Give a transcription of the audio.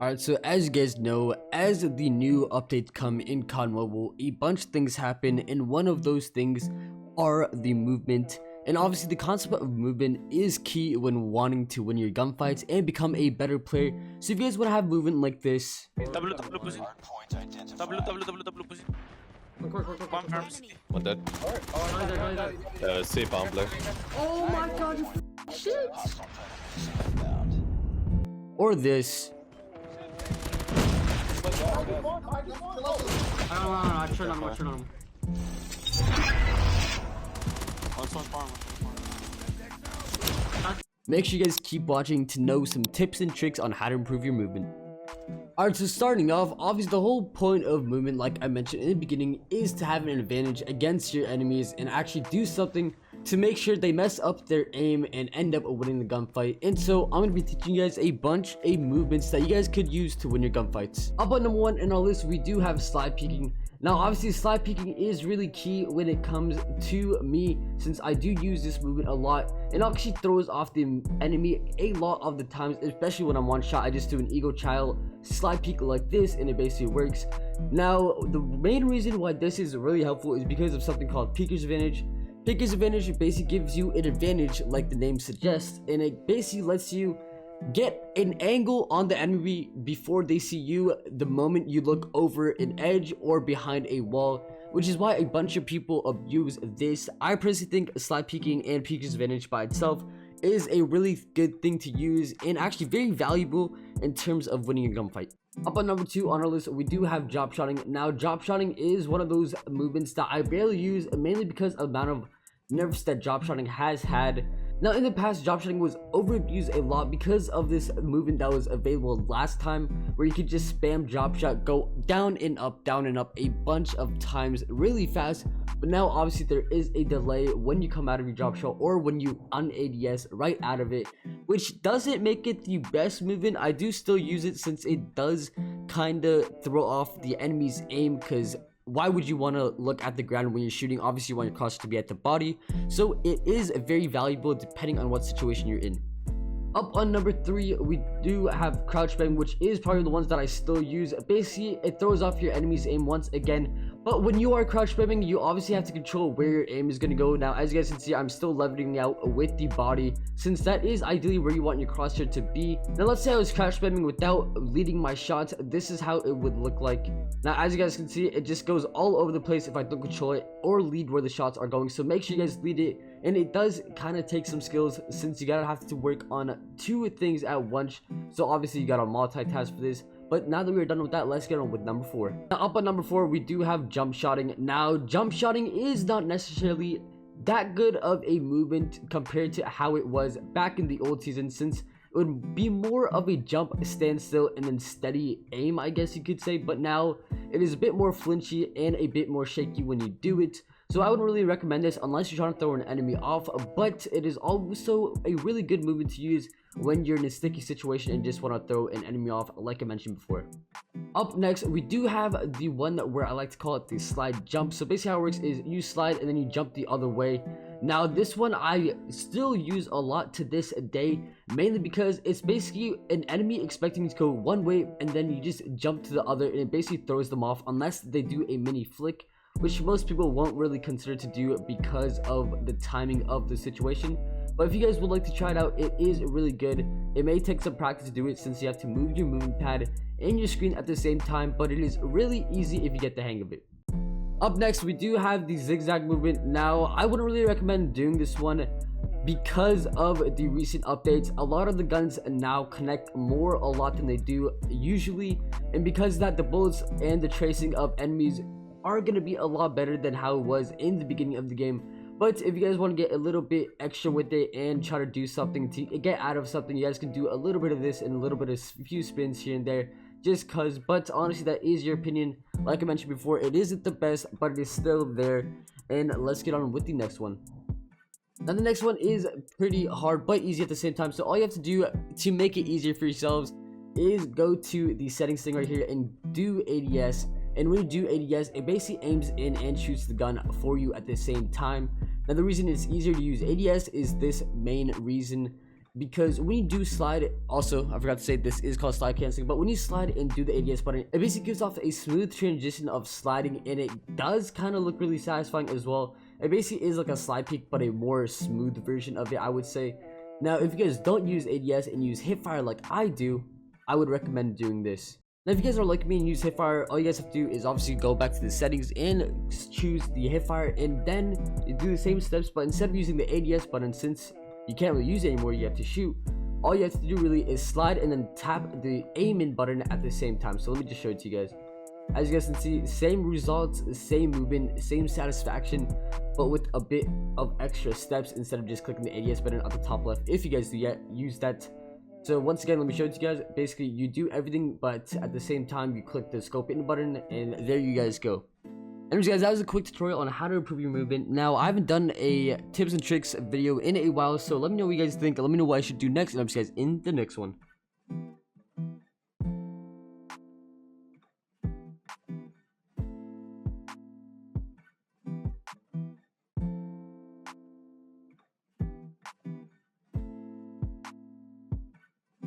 Alright, so as you guys know, as the new updates come in COD Mobile, a bunch of things happen, and one of those things are the movement. And obviously the concept of movement is key when wanting to win your gunfights and become a better player. So if you guys want to have movement like this, W pussy. W pussy. Bomb arms. One dead. C bomb black. Oh my god, you shit! or this, I turn on him. make sure you guys keep watching to know some tips and tricks on how to improve your movement. Alright, so starting off, obviously the whole point of movement, like I mentioned in the beginning, is to have an advantage against your enemies and actually do something to make sure they mess up their aim and end up winning the gunfight. And so I'm going to be teaching you guys a bunch of movements that you guys could use to win your gunfights. Up on number 1 in our list, we do have slide peeking. Now obviously slide peeking is really key when it comes to me, since I do use this movement a lot, and actually throws off the enemy a lot of the times, especially when I'm one shot. I just do an eagle child slide peek like this and it basically works. Now the main reason why this is really helpful is because of something called peeker's advantage. Peeker's advantage basically gives you an advantage like the name suggests, and it basically lets you get an angle on the enemy before they see you the moment you look over an edge or behind a wall, which is why a bunch of people abuse this. I personally think slide peeking and peeker's advantage by itself is a really good thing to use and actually very valuable in terms of winning a gunfight. Up on number 2 on our list, we do have drop shotting. Now drop shotting is one of those movements that I barely use, mainly because of the amount of nerfs that drop shotting has had. Now in the past, drop shotting was overabused a lot because of this movement that was available last time, where you could just spam drop shot, go down and up a bunch of times really fast. But now obviously there is a delay when you come out of your drop shot or when you un-ADS right out of it, which doesn't make it the best movement. I do still use it since it does kind of throw off the enemy's aim, because why would you want to look at the ground when you're shooting? Obviously you want your crosshair to be at the body, so it is very valuable depending on what situation you're in. Up on number 3, we do have crouch bang, which is probably the ones that I still use. Basically it throws off your enemy's aim once again, but when you are crouch spamming, you obviously have to control where your aim is going to go. Now as you guys can see, I'm still leveling out with the body, since that is ideally where you want your crosshair to be. Now let's say I was crouch spamming without leading my shots. This is how it would look like. Now as you guys can see, it just goes all over the place if I don't control it or lead where the shots are going. So make sure you guys lead it, and it does kind of take some skills, since you gotta have to work on 2 things at once. So obviously you gotta multitask for this. But now that we're done with that, let's get on with number 4. Now up on number 4, we do have jump shotting. Now jump shotting is not necessarily that good of a movement compared to how it was back in the old season, since it would be more of a jump, standstill, and then steady aim, I guess you could say. But now it is a bit more flinchy and a bit more shaky when you do it. So I wouldn't really recommend this unless you're trying to throw an enemy off, but it is also a really good movement to use when you're in a sticky situation and just want to throw an enemy off, like I mentioned before. Up next, we do have the one where I like to call it the slide jump. So basically how it works is you slide and then you jump the other way. Now this one I still use a lot to this day, mainly because it's basically an enemy expecting to go one way and then you just jump to the other, and it basically throws them off unless they do a mini flick, which most people won't really consider to do because of the timing of the situation. But if you guys would like to try it out, it is really good. It may take some practice to do it, since you have to move your movement pad and your screen at the same time, but it is really easy if you get the hang of it. Up next, we do have the zigzag movement. Now I wouldn't really recommend doing this one because of the recent updates. A lot of the guns now connect a lot than they do usually, and because of that, the bullets and the tracing of enemies are going to be a lot better than how it was in the beginning of the game. But if you guys want to get a little bit extra with it and try to do something to get out of something, you guys can do a little bit of this and a little bit of few spins here and there, just cause. But honestly, that is your opinion. Like I mentioned before, it isn't the best, but it is still there. And let's get on with the next one. Now the next one is pretty hard but easy at the same time. So all you have to do to make it easier for yourselves is go to the settings thing right here and do ADS. And when you do ADS, it basically aims in and shoots the gun for you at the same time. Now the reason it's easier to use ADS is this main reason. because when you do slide, also I forgot to say this is called slide canceling, but when you slide and do the ADS button, it basically gives off a smooth transition of sliding, and it does kind of look really satisfying as well. It basically is like a slide peek, but a more smooth version of it, I would say. Now if you guys don't use ADS and use hipfire like I do, I would recommend doing this. Now if you guys are like me and use hipfire, all you guys have to do is obviously go back to the settings and choose the hipfire, and then you do the same steps, but instead of using the ADS button, since you can't really use it anymore, you have to shoot. All you have to do really is slide and then tap the aim in button at the same time. So let me just show it to you guys. As you guys can see, same results, same movement, same satisfaction, but with a bit of extra steps instead of just clicking the ADS button at the top left. If you guys do yet use that. So once again, let me show it to you guys. Basically, you do everything, but at the same time, you click the scope in button, and there you guys go. Anyways guys, that was a quick tutorial on how to improve your movement. Now I haven't done a tips and tricks video in a while, so let me know what you guys think. Let me know what I should do next, and I'll see you guys in the next one.